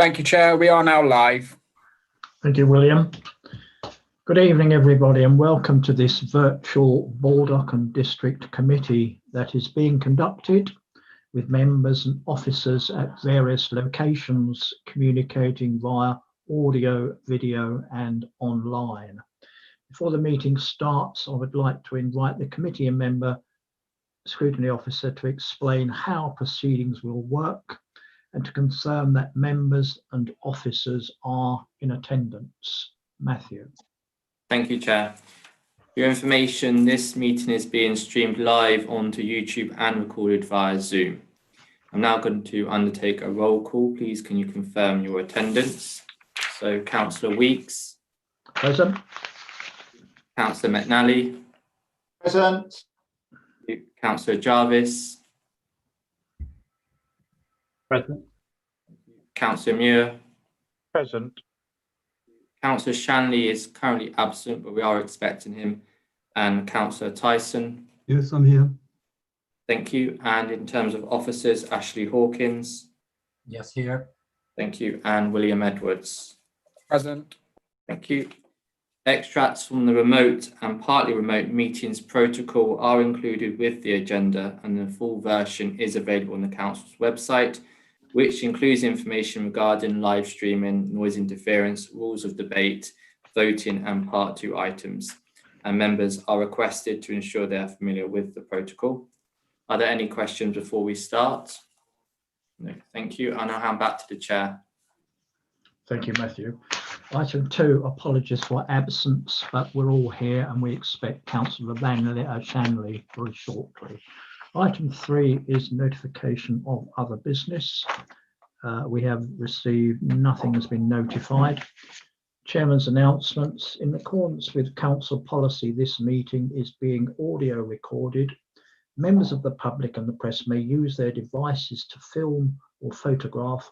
Thank you, Chair. We are now live. Thank you, William. Good evening, everybody, and welcome to this virtual Baldock and District Committee that is being conducted with members and officers at various locations, communicating via audio, video, and online. Before the meeting starts, I would like to invite the committee and member scrutiny officer to explain how proceedings will work and to confirm that members and officers are in attendance. Matthew. Thank you, Chair. For your information, this meeting is being streamed live onto YouTube and recorded via Zoom. I'm now going to undertake a roll call. Please, can you confirm your attendance? So, Councillor Weeks. Present. Councillor McNally. Present. Councillor Jarvis. Present. Councillor Muir. Present. Councillor Shanley is currently absent, but we are expecting him. And Councillor Tyson. Yes, I'm here. Thank you. And in terms of officers, Ashley Hawkins. Yes, here. Thank you. And William Edwards. Present. Thank you. Extracts from the remote and partly remote meetings protocol are included with the agenda, and the full version is available on the Council's website, which includes information regarding live streaming, noise interference, rules of debate, voting, and Part 2 items. And members are requested to ensure they are familiar with the protocol. Are there any questions before we start? No, thank you. I'll now hand back to the Chair. Thank you, Matthew. Item 2, apologies for absence, but we're all here and we expect Councillor Shanley very shortly. Item 3 is notification of other business. We have received, nothing has been notified. Chairman's announcements. In accordance with Council policy, this meeting is being audio recorded. Members of the public and the press may use their devices to film or photograph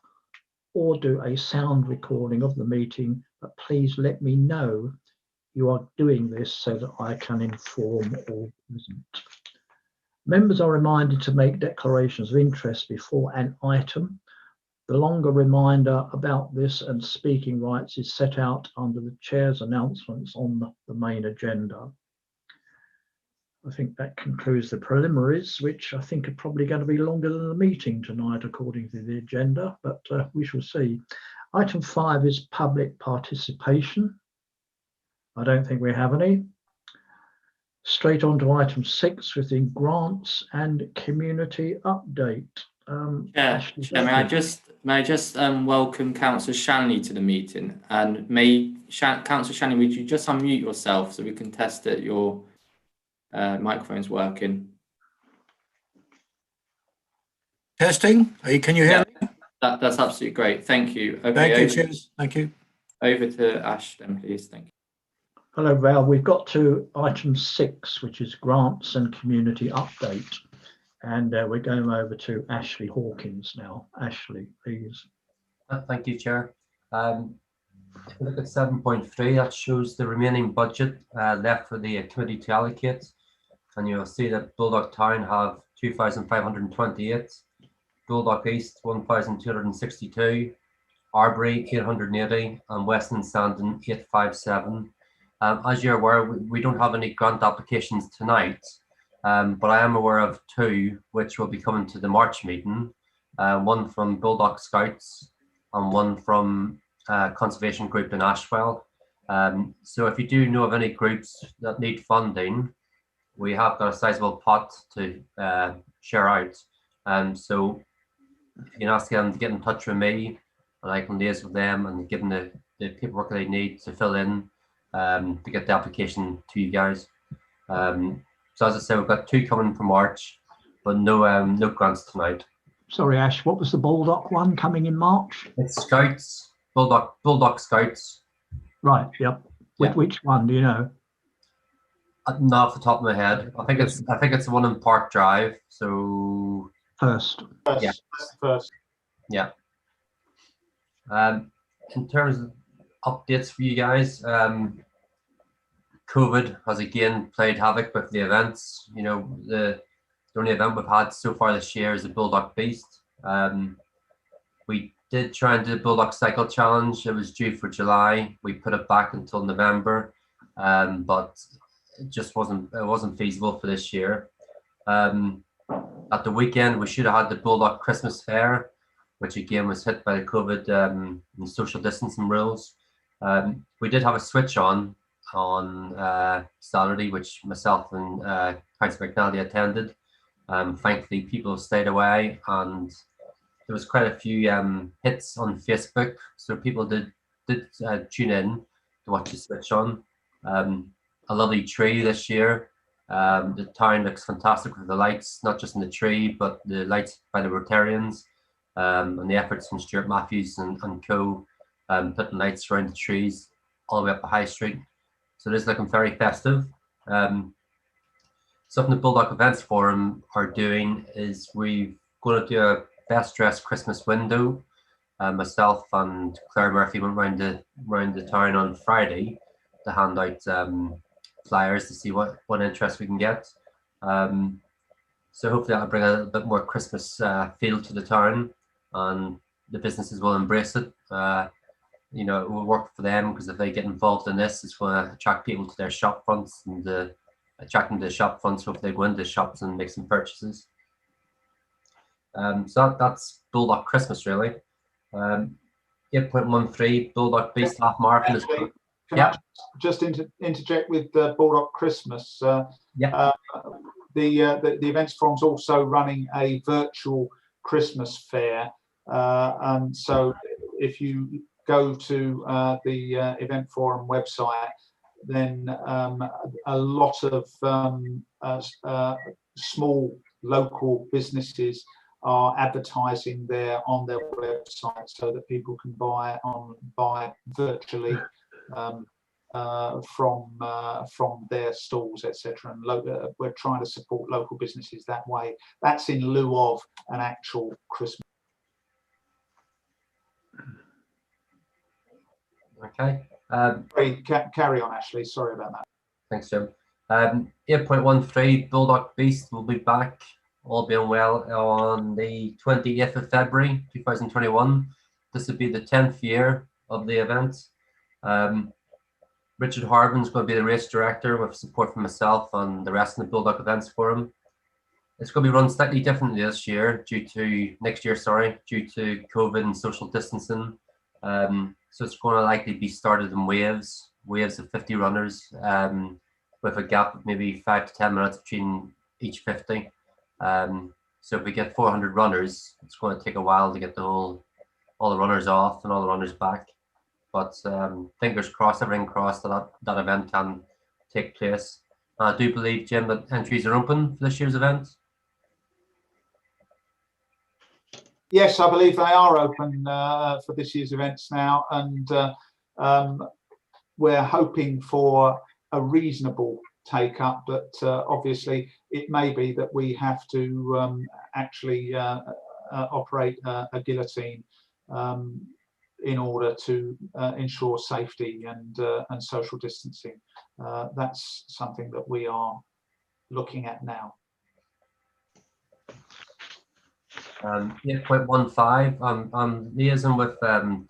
or do a sound recording of the meeting, but please let me know you are doing this so that I can inform all present. Members are reminded to make declarations of interest before an item. The longer reminder about this and speaking rights is set out under the Chair's announcements on the main agenda. I think that concludes the preliminaries, which I think are probably going to be longer than the meeting tonight, according to the agenda, but we shall see. Item 5 is public participation. I don't think we have any. Straight on to item 6 within grants and community update. Chair, may I just welcome Councillor Shanley to the meeting, and Councillor Shanley, would you just unmute yourself so we can test that your microphone's working? Testing. Can you hear me? That's absolutely great. Thank you. Okay, thank you. Cheers. Thank you. Over to Ash then, please. Thank you. Hello, Val. We've got to item 6, which is grants and community update. And we're going over to Ashley Hawkins now. Ashley, please. Thank you, Chair. If you look at 7.3, that shows the remaining budget left for the committee to allocate. And you'll see that Baldock Town have 2,528, Baldock East 1,262, Arbury 880, and Weston Sandon 857. As you're aware, we don't have any grant applications tonight, but I am aware of 2 which will be coming to the March meeting, one from Baldock Scouts and one from Conservation Group in Ashwell. So if you do know of any groups that need funding, we have got a sizable pot to share out. So you can ask them to get in touch with me, and I can liaise with them and give them the paperwork they need to fill in to get the application to you guys. So as I said, we've got 2 coming for March, but no grants tonight. Sorry, Ash, what was the Baldock one coming in March? It's Scouts, Baldock Scouts. Right, yep. Yeah. Which one, do you know? Not off the top of my head. I think it's the one in Park Drive. So First. Yeah. First. Yeah. In terms of updates for you guys, COVID has again played havoc with the events. You know, the only event we've had so far this year is the Baldock Beast. We did try and do the Baldock Cycle Challenge. It was due for July. We put it back until November, but it just wasn't feasible for this year. At the weekend, we should have had the Baldock Christmas Fair, which again was hit by the COVID and social distancing rules. We did have a switch on Saturday, which myself and Councillor McNally attended. Thankfully, people stayed away, and there was quite a few hits on Facebook, so people did tune in to watch the switch on. A lovely tree this year. The town looks fantastic with the lights, not just in the tree, but the lights by the Rotarians, and the efforts from Stuart Matthews and co, putting lights around the trees all the way up the High Street. So it is looking very festive. Something the Baldock Events Forum are doing is we're going to do a best dressed Christmas window. Myself and Claire Murphy went round the town on Friday to hand out flyers to see what interest we can get. So hopefully that'll bring a little bit more Christmas feel to the town, and the businesses will embrace it. You know, it will work for them, because if they get involved in this, it's going to attract people to their shop fronts, and attract them to the shop fronts, so if they go into the shops and make some purchases. So that's Baldock Christmas, really. 8.13 Baldock Beast Half Marathon is. Can I just interject with Baldock Christmas? The events forum's also running a virtual Christmas fair, and so if you go to the event forum website, then a lot of small local businesses are advertising there on their website, so that people can buy virtually from their stalls, etc. And we're trying to support local businesses that way. That's in lieu of an actual Christmas. Okay. Carry on, Ashley. Sorry about that. Thanks, Jim. 8.13 Baldock Beast will be back, all being well, on the 20th of February 2021. This will be the 10th year of the event. Richard Harvin's going to be the race director, with support from myself and the rest of the Baldock Events Forum. It's going to be run slightly differently this year, next year, due to COVID and social distancing. So it's going to likely be started in waves of 50 runners, with a gap of maybe 5 to 10 minutes between each 50. So if we get 400 runners, it's going to take a while to get all the runners off and all the runners back. But fingers crossed, everything crossed, that event can take place. I do believe, Jim, that entries are open for this year's event. Yes, I believe they are open for this year's events now, and we're hoping for a reasonable take up, but obviously it may be that we have to actually operate a guillotine in order to ensure safety and social distancing. That's something that we are looking at now. 8.15, I'm liaising with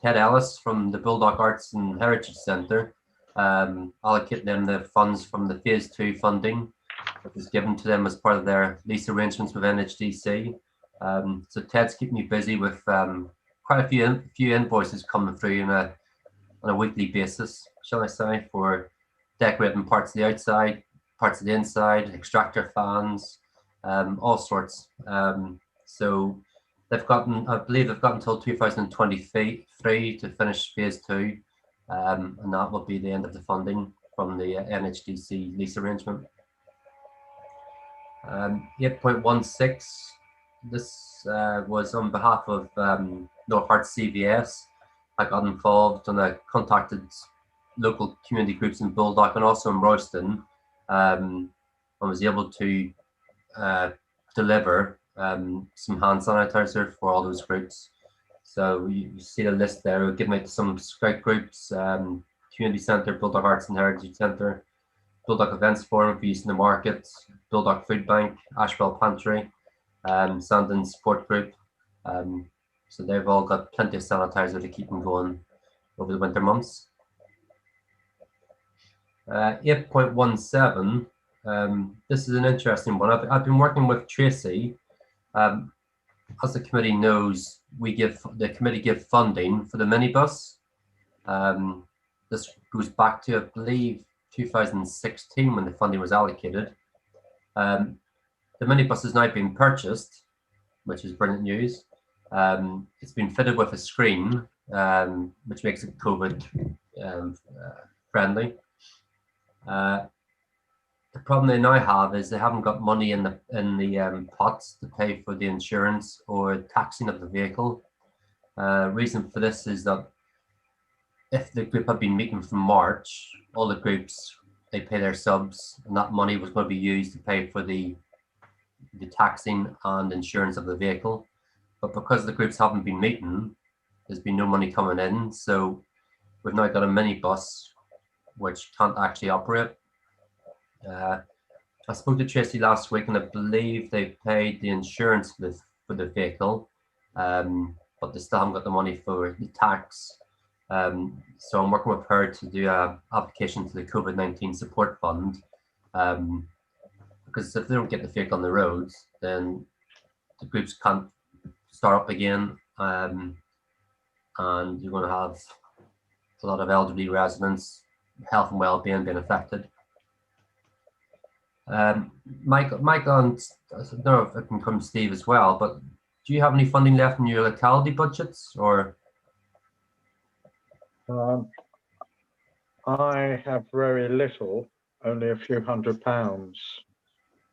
Ted Ellis from the Baldock Arts and Heritage Centre, allocating them the funds from the Phase 2 funding that was given to them as part of their lease arrangements with NHDC. So Ted's keeping me busy with quite a few invoices coming through on a weekly basis, shall I say, for decorating parts of the outside, parts of the inside, extractor fans, all sorts. So I believe they've got until 2023 to finish Phase 2, and that will be the end of the funding from the NHDC lease arrangement. 8.16, this was on behalf of North Hearts CVS. I got involved and I contacted local community groups in Baldock and also in Royston, and was able to deliver some hand sanitizer for all those groups. So you see the list there. We're giving it to some Scout groups, Community Centre, Baldock Arts and Heritage Centre, Baldock Events Forum for use in the market, Baldock Food Bank, Ashwell Pantry, Sandon Support Group. So they've all got plenty of sanitizer to keep them going over the winter months. 8.17, this is an interesting one. I've been working with Tracy. As the committee knows, the committee give funding for the minibus. This goes back to, I believe, 2016 when the funding was allocated. The minibus has now been purchased, which is brilliant news. It's been fitted with a screen, which makes it COVID friendly. The problem they now have is they haven't got money in the pots to pay for the insurance or taxing of the vehicle. Reason for this is that if the group had been meeting from March, all the groups, they pay their subs, and that money was going to be used to pay for the taxing and insurance of the vehicle. But because the groups haven't been meeting, there's been no money coming in. So we've now got a minibus which can't actually operate. I spoke to Tracy last week, and I believe they paid the insurance for the vehicle, but they still haven't got the money for the tax. So I'm working with her to do an application to the COVID-19 support fund, because if they don't get the vehicle on the roads, then the groups can't start up again, and you're going to have a lot of elderly residents, health and well-being being affected. Michael, and I don't know if it can come Steve as well, but do you have any funding left in your locality budgets, or? I have very little, only a few £100s.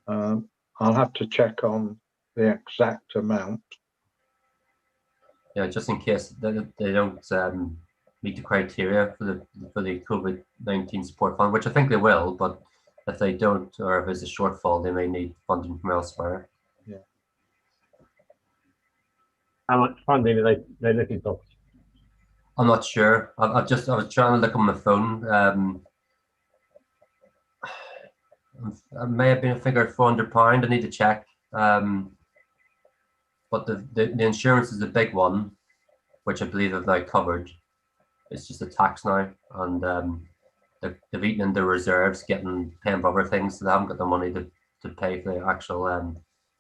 I'll have to check on the exact amount. Yeah, just in case they don't meet the criteria for the COVID-19 support fund, which I think they will, but if they don't, or if there's a shortfall, they may need funding from elsewhere. Yeah. How much funding are they looking for? I'm not sure. I was trying to look on my phone. It may have been a figure of £400. I need to check. But the insurance is a big one, which I believe they've now covered. It's just a tax now, and they've eaten into reserves, paying for other things, so they haven't got the money to pay for the actual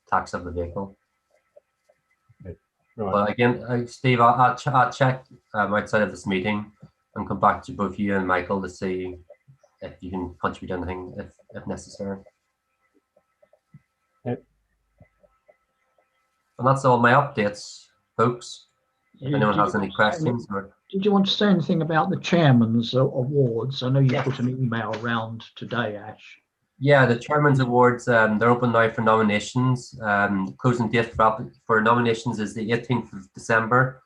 tax of the vehicle. Right. But again, Steve, I'll check outside of this meeting and come back to both you and Michael to see if you can contribute anything if necessary. Yep. And that's all my updates, folks. If You- anyone did has you any want to say questions, or Did you want to say anything about the chairman's awards? I know you Yes. put an email around today, Ash. yeah, the Chairman's Awards, they're open now for nominations. Closing date for nominations is the 18th of December.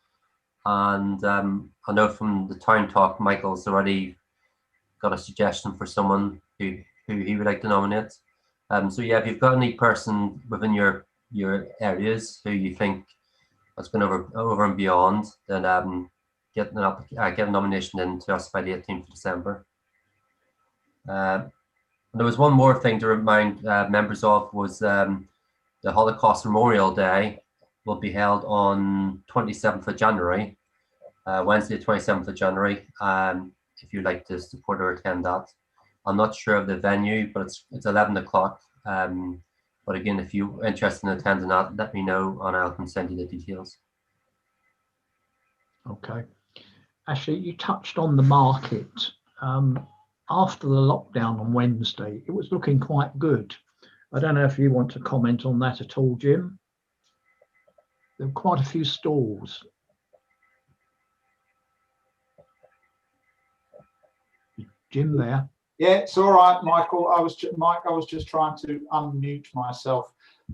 And I know from the town talk, Michael's already got a suggestion for someone who he would like to nominate. So yeah, if you've got any person within your areas who you think has gone over and beyond, then get a nomination in to us by the 18th of December. There was one more thing to remind members of, was the Holocaust Memorial Day will be held on 27th of January, Wednesday 27th of January, if you'd like to support or attend that. I'm not sure of the venue, but it's 11 o'clock. But again, if you're interested in attending that, let me know and I can send you the details. Okay. Ashley, you touched on the market. After the lockdown on Wednesday, it was looking quite good. I don't know if you want to comment on that at all, Jim. There were quite a few stalls. Jim there? Yeah, it's all right, Michael. Mike, I was just trying to unmute myself.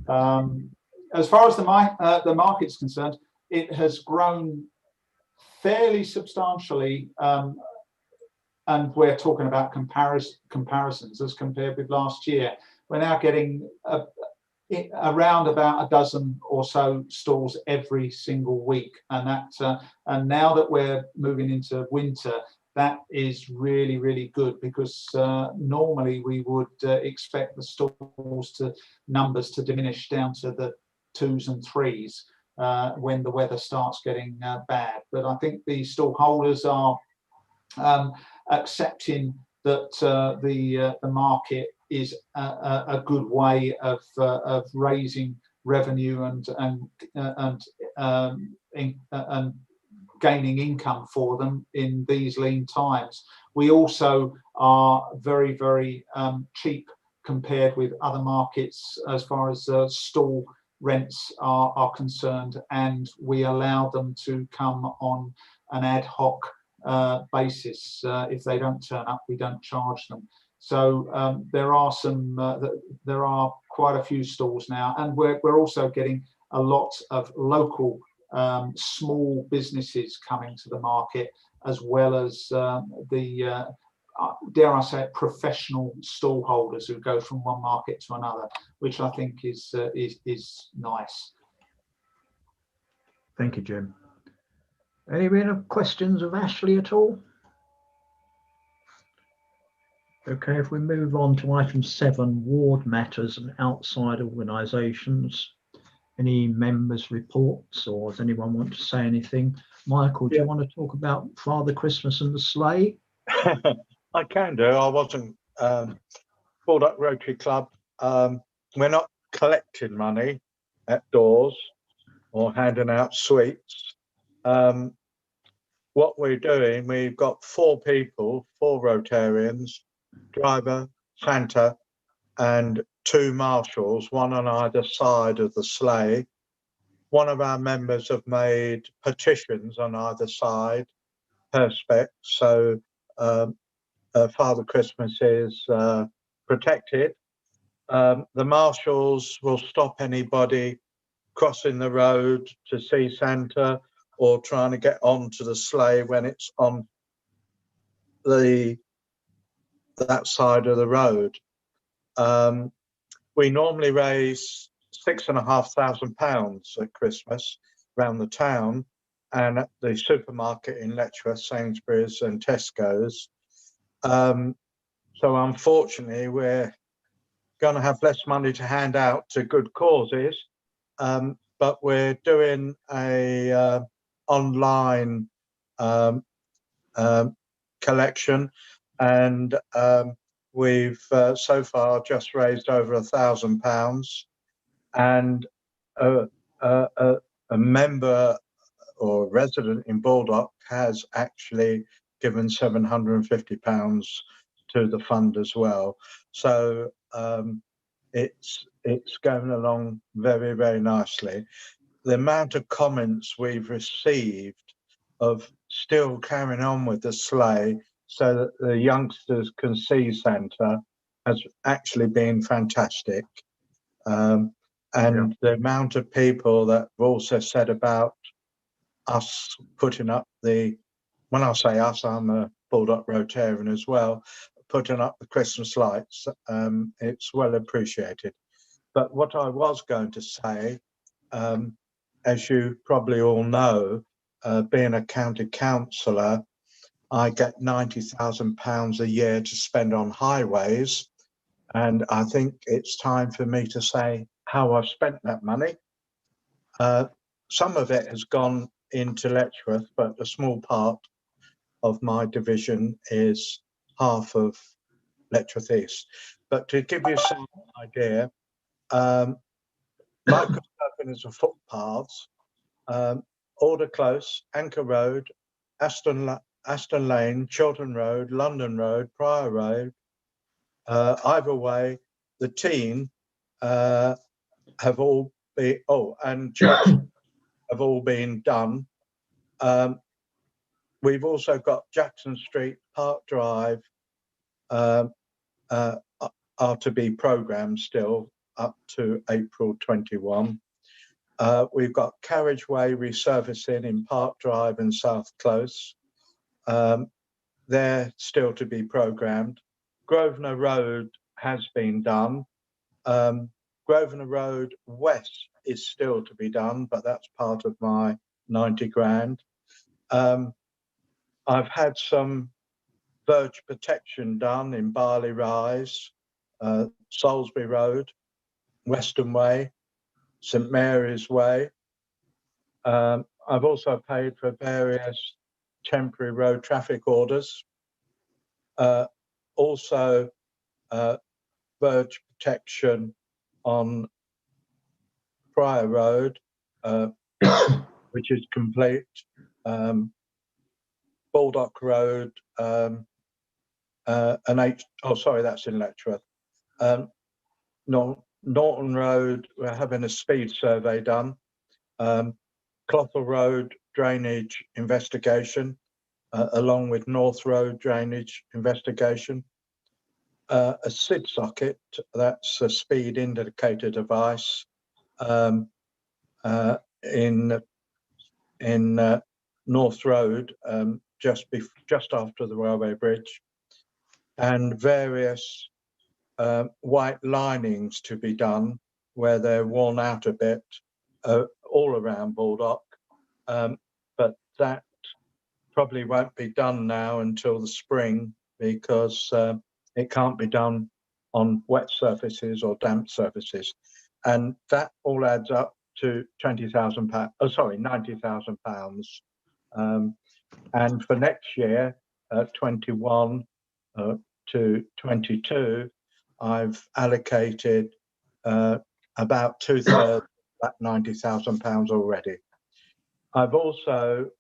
As far as the market's concerned, it has grown fairly substantially, and we're talking about comparisons as compared with last year. We're now getting around about a dozen or so stalls every single week, and now that we're moving into winter, that is really, really good, because normally we would expect the stalls numbers to diminish down to the 2s and 3s. when the weather starts getting bad. But I think the stall holders are accepting that the market is a good way of raising revenue and gaining income for them in these lean times. We also are very, very cheap compared with other markets as far as stall rents are concerned, and we allow them to come on an ad hoc basis. If they don't turn up, we don't charge them. So there are quite a few stalls now, and we're also getting a lot of local small businesses coming to the market, as well as the dare I say it, professional stall holders who go from one market to another, which I think is nice. Thank you, Jim. Any other questions of Ashley at all? Okay, if we move on to item 7, ward matters and outside organisations. Any members' reports, or does anyone want to say anything? Michael, do you want to talk about Father Christmas and the sleigh? I can do. I wasn't Baldock Rotary Club. We're not collecting money at doors or handing out sweets. What we're doing, we've got 4 people, 4 Rotarians, driver, Santa, and 2 marshals, one on either side of the sleigh. One of our members have made petitions on either side, perspex, so Father Christmas is protected. The marshals will stop anybody crossing the road to see Santa or trying to get onto the sleigh when it's on that side of the road. We normally raise £6,500 at Christmas around the town and at the supermarket in Letchworth, Sainsbury's and Tesco's. So unfortunately, we're going to have less money to hand out to good causes, but we're doing a online collection, and we've so far just raised over £1,000, and a member or resident in Baldock has actually given £750 to the fund as well. So it's going along very, very nicely. The amount of comments we've received of still carrying on with the sleigh so that the youngsters can see Santa has actually been fantastic. And the amount of people that have also said about us putting up when I say us, I'm a Baldock Rotarian as well, putting up the Christmas lights, it's well appreciated. But what I was going to say, as you probably all know, being a county councillor, I get £90,000 a year to spend on highways, and I think it's time for me to say how I've spent that money. Some of it has gone into Letchworth, but a small part of my division is half of Letchworth East. But to give you some idea, Michael is a footpaths, Alder Close, Anchor Road, Aston Lane, Chiltern Road, London Road, Prior Road, either way, the team have all been, and Church have all been done. We've also got Jackson Street, Park Drive are to be programmed still up to April 21. We've got carriageway resurfacing in Park Drive and South Close. They're still to be programmed. Grosvenor Road has been done. Grosvenor Road West is still to be done, but that's part of my 90 grand. I've had some verge protection done in Barley Rise, Salisbury Road, Western Way, St Mary's Way, I've also paid for various temporary road traffic orders. Also, verge protection on Prior Road, which is complete. Baldock Road, that's in Letchworth. Norton Road, we're having a speed survey done. Clothall Road drainage investigation, along with North Road drainage investigation. A SID socket, that's a speed indicator device, in North Road, just after the railway bridge, and various white linings to be done where they're worn out a bit, all around Baldock, but that probably won't be done now until the spring, because it can't be done on wet surfaces or damp surfaces, and that all adds up to £90,000. And for next year, 21 to 22, I've allocated about 2/3 that £90,000 already.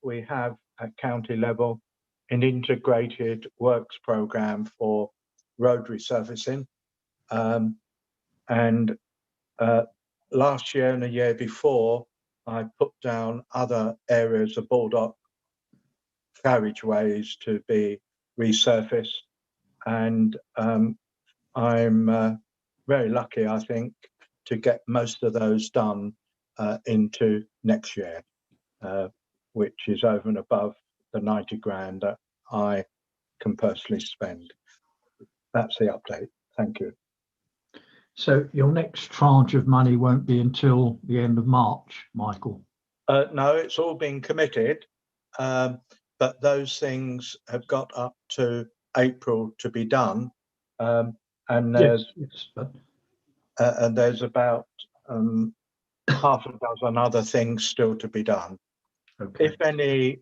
We have at county level an integrated works programme for road resurfacing, and last year and the year before, I put down other areas of Baldock carriageways to be resurfaced, and I'm very lucky, I think, to get most of those done into next year, which is over and above the 90 grand that I can personally spend. That's the update. Thank you. So your next tranche of money won't be until the end of March, Michael? No, it's all been committed, but those things have got up to April to be done, and there's and there's about half a dozen other things still to be done. Okay. If any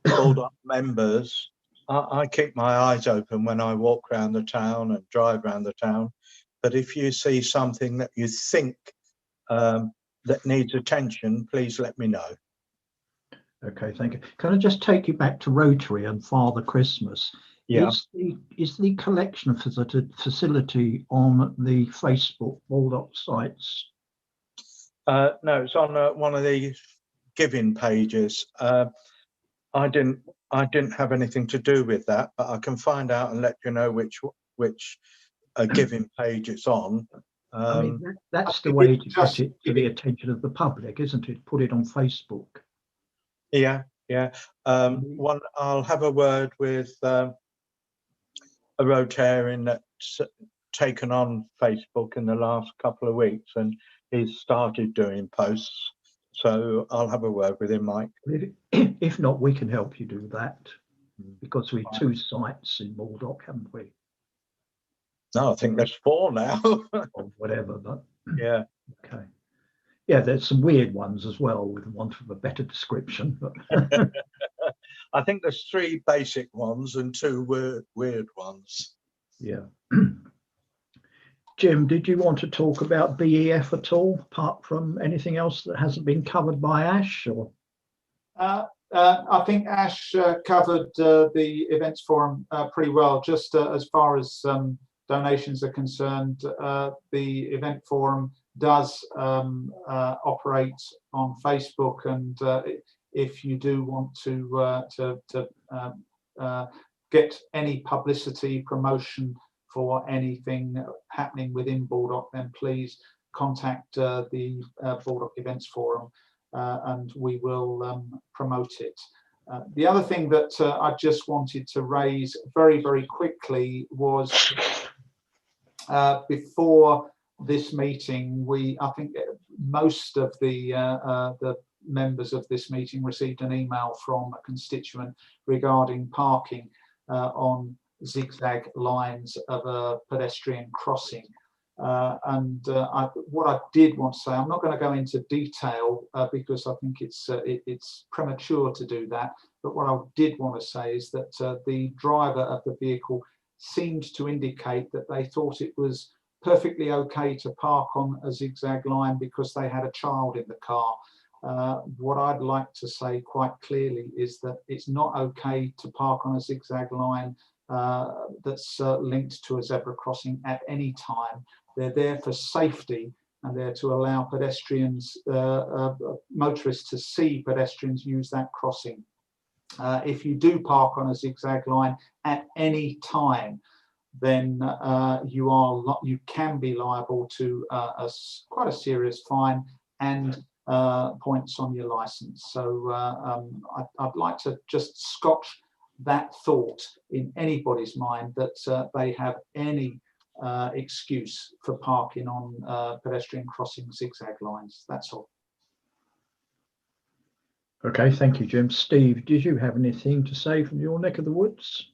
Baldock members, I keep my eyes open when I walk around the town and drive around the town. But if you see something that you think that needs attention, please let me know. Okay, thank you. Can I just take you back to Rotary and Father Christmas? Yeah. Is the collection facility on the Facebook Baldock sites? No, it's on one of the giving pages. I didn't have anything to do with that, but I can find out and let you know which giving page it's on. I mean, that's the way to get it to the attention of the public, isn't it? Put it on Facebook. Yeah. I'll have a word with a Rotarian that's taken on Facebook in the last couple of weeks, and he's started doing posts. So I'll have a word with him, Mike. If not, we can help you do that, because we've 2 sites in Baldock, haven't we? No, I think there's 4 now. Or whatever, but yeah. Okay. Yeah, there's some weird ones as well, with want of a better description. But I think there's 3 basic ones and 2 weird ones. Yeah. Jim, did you want to talk about BEF at all, apart from anything else that hasn't been covered by Ash? Or I think Ash covered the events forum pretty well. Just as far as donations are concerned, the event forum does operate on Facebook, and if you do want to get any publicity promotion for anything happening within Baldock, then please contact the Baldock Events Forum, and we will promote it. The other thing that I just wanted to raise very, very quickly was before this meeting, I think most of the members of this meeting received an email from a constituent regarding parking on zigzag lines of a pedestrian crossing. What I did want to say, I'm not going to go into detail because I think it's premature to do that. But what I did want to say is that the driver of the vehicle seemed to indicate that they thought it was perfectly okay to park on a zigzag line because they had a child in the car. What I'd like to say quite clearly is that it's not okay to park on a zigzag line that's linked to a zebra crossing at any time. They're there for safety, and they're to allow pedestrians, motorists to see pedestrians use that crossing. If you do park on a zigzag line at any time, then you can be liable to quite a serious fine and points on your license. So I'd like to just scotch that thought in anybody's mind that they have any excuse for parking on pedestrian crossing zigzag lines. That's all. Okay, thank you, Jim. Steve, did you have anything to say from your neck of the woods?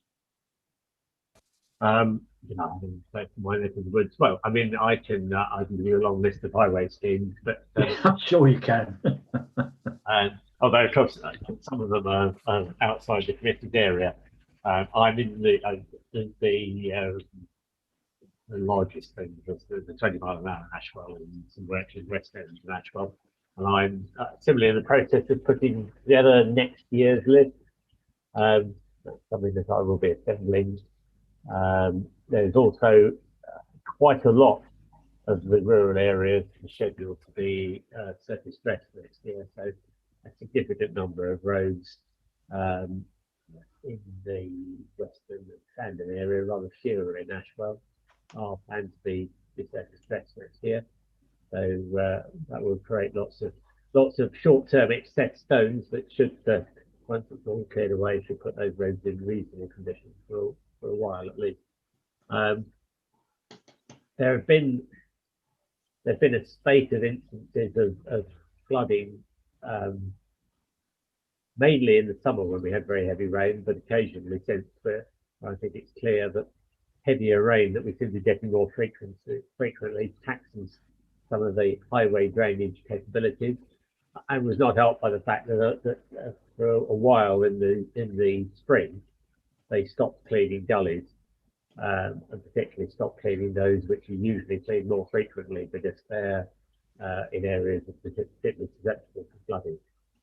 I didn't say from my neck of the woods. Well, I mean, I can give you a long list of highway schemes, but I'm sure you can. although of course some of them are outside the committed area. I'm in the largest thing, the 20 mile an hour in Ashwell and some work in West End in Ashwell. And I'm similarly in the process of putting together next year's list. That's something that I will be assembling. There's also quite a lot of the rural areas scheduled to be surface stressed next year. So a significant number of roads in the western and Sandon area, rather fewer in Ashwell, are planned to be surface stressed next year. So that will create lots of short-term excess stones that should, once it's all cleared away, should put those roads in reasonable condition for a while at least. There have been a spate of instances of flooding, mainly in the summer when we had very heavy rain, but occasionally since I think it's clear that heavier rain that we seem to be getting more frequently taxes some of the highway drainage capabilities, and was not helped by the fact that for a while in the spring they stopped cleaning gullies, and particularly stopped cleaning those which you usually clean more frequently because they're in areas of particularly susceptible to flooding.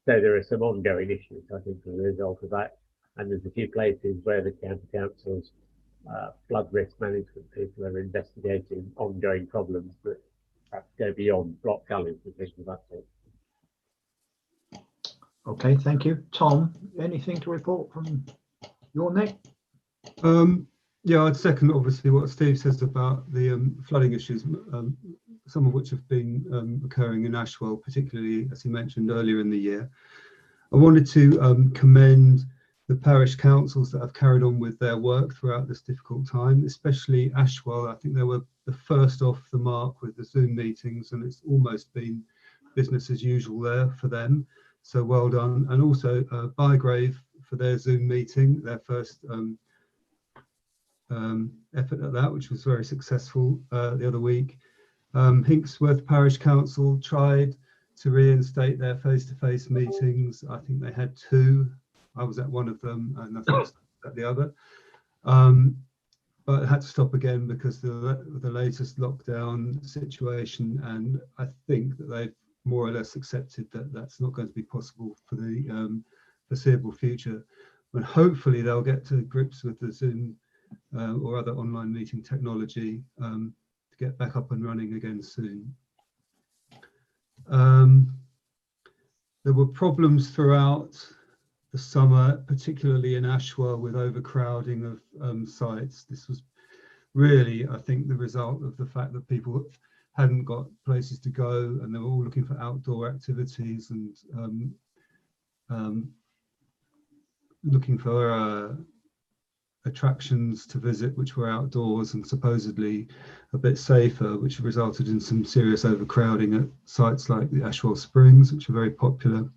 So there are some ongoing issues, I think, as a result of that, and there's a few places where the county council's flood risk management people are investigating ongoing problems that perhaps go beyond block gullies and things of that sort. Okay, thank you. Tom, anything to report from your neck? Yeah, I'd second obviously what Steve says about the flooding issues, some of which have been occurring in Ashwell, particularly as he mentioned earlier in the year. I wanted to commend the parish councils that have carried on with their work throughout this difficult time, especially Ashwell. I think they were the first off the mark with the Zoom meetings, and it's almost been business as usual there for them. So well done. And also Bygrave for their Zoom meeting, their first effort at that, which was very successful the other week. Hinksworth Parish Council tried to reinstate their face-to-face meetings. I think they had 2. I was at one of them and I think at the other. But it had to stop again because of the latest lockdown situation, and I think that they've more or less accepted that that's not going to be possible for the foreseeable future. But hopefully they'll get to grips with the Zoom or other online meeting technology to get back up and running again soon. There were problems throughout the summer, particularly in Ashwell, with overcrowding of sites. This was really, I think, the result of the fact that people hadn't got places to go and they were all looking for outdoor activities and looking for attractions to visit which were outdoors and supposedly a bit safer, which resulted in some serious overcrowding at sites like the Ashwell Springs, which are very popular,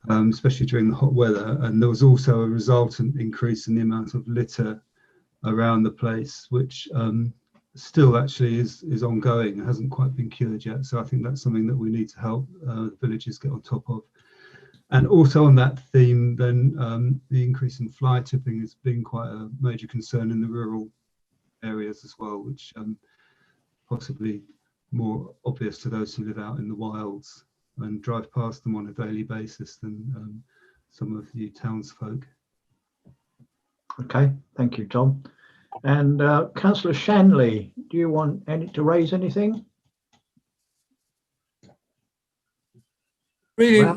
especially during the hot weather. And there was also a resultant increase in the amount of litter around the place, which still actually is ongoing. It hasn't quite been cured yet. So I think that's something that we need to help villages get on top of. And also on that theme, then the increase in fly tipping has been quite a major concern in the rural areas as well, which possibly more obvious to those who live out in the wilds and drive past them on a daily basis than some of you townsfolk. Okay, thank you, Tom. And Councillor Shanley, do you want to raise anything? Really, Well-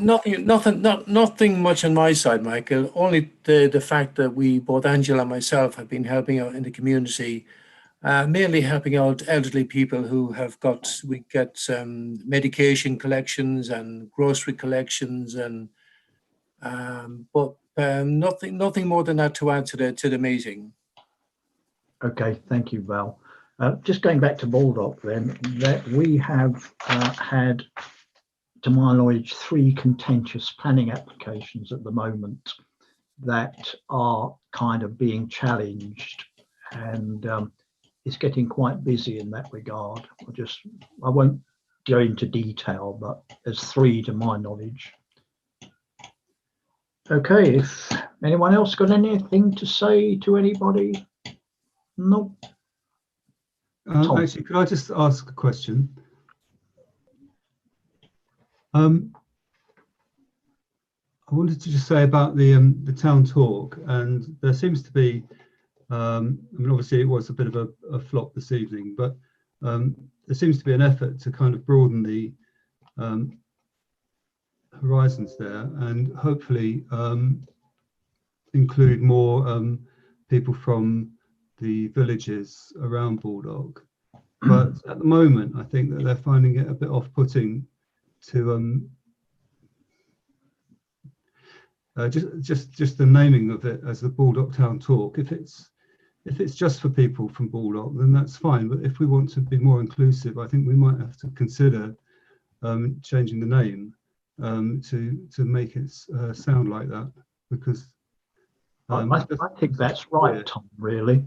nothing much on my side, Michael. Only the fact that both Angela and myself have been helping out in the community, mainly helping out elderly people who we get medication collections and grocery collections, and but nothing more than that to add to the meeting. Okay, thank you, Val. Just going back to Baldock then, that we have had, to my knowledge, 3 contentious planning applications at the moment that are kind of being challenged, and it's getting quite busy in that regard. I won't go into detail, but there's 3 to my knowledge. Okay, if anyone else got anything to say to anybody? No. Actually, could I just ask a question? I wanted to just say about the town talk, and there seems to be, I mean, obviously it was a bit of a flop this evening, but there seems to be an effort to kind of broaden the horizons there, and hopefully include more people from the villages around Baldock. But at the moment, I think that they're finding it a bit off-putting to just the naming of it as the Baldock Town Talk. If it's just for people from Baldock, then that's fine. But if we want to be more inclusive, I think we might have to consider changing the name to make it sound like that, because I think that's right, Tom, really.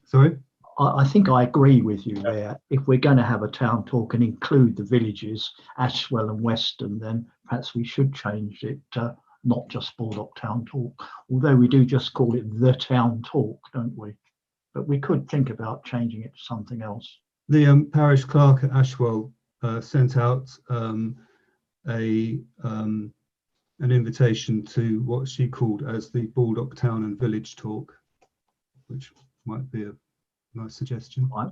Sorry? I think I agree with you there. If we're going to have a town talk and include the villages, Ashwell and Weston, then perhaps we should change it to not just Baldock Town Talk, although we do just call it the Town Talk, don't we? But we could think about changing it to something else. The parish clerk at Ashwell sent out an invitation to what she called as the Baldock Town and Village Talk, which might be a nice suggestion. Right.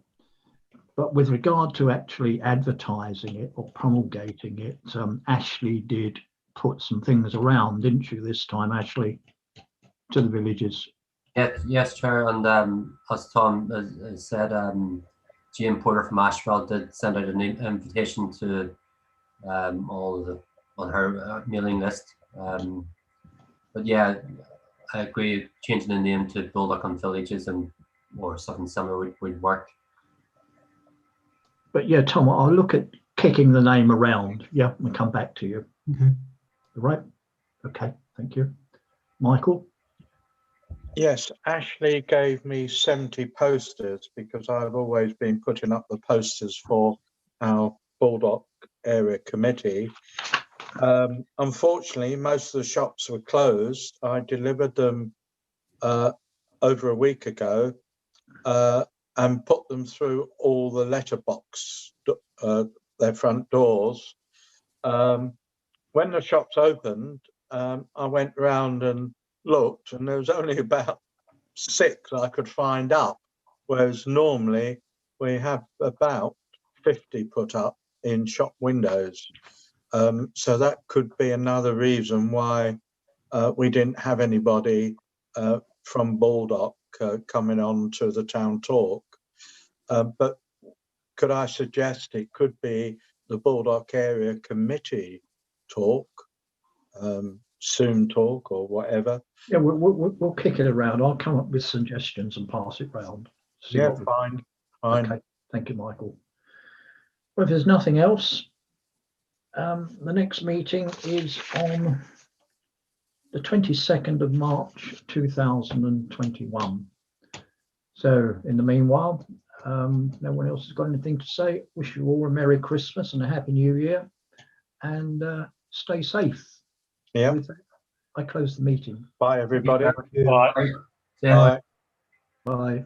But with regard to actually advertising it or promulgating it, Ashley did put some things around, didn't you, this time, Ashley, to the villages? Yes, Chair, and as Tom has said, Jane Porter from Ashwell did send out an invitation to all on her mailing list. But yeah, I agree, changing the name to Baldock and Villages or something similar would work. But yeah, Tom, I'll look at kicking the name around. Yeah, we'll come back to you. Okay. Right. Okay, thank you. Michael? Yes, Ashley gave me 70 posters because I've always been putting up the posters for our Baldock area committee. Unfortunately, most of the shops were closed. I delivered them over a week ago and put them through all the letterbox, their front doors. When the shops opened, I went round and looked, and there was only about 6 I could find up, whereas normally we have about 50 put up in shop windows. So that could be another reason why we didn't have anybody from Baldock coming on to the town talk. But could I suggest it could be the Baldock area committee talk, soon talk or whatever? Yeah, we'll kick it around. I'll come up with suggestions and pass it round. Yeah, fine. Okay, thank you, Michael. Well, if there's nothing else, the next meeting is on the 22nd of March 2021. So in the meanwhile, No one else has got anything to say. Wish you all a Merry Christmas and a Happy New Year, and stay safe. Yeah. With that, I close the meeting. Bye, everybody. Yeah. Right. Right. Bye. Bye.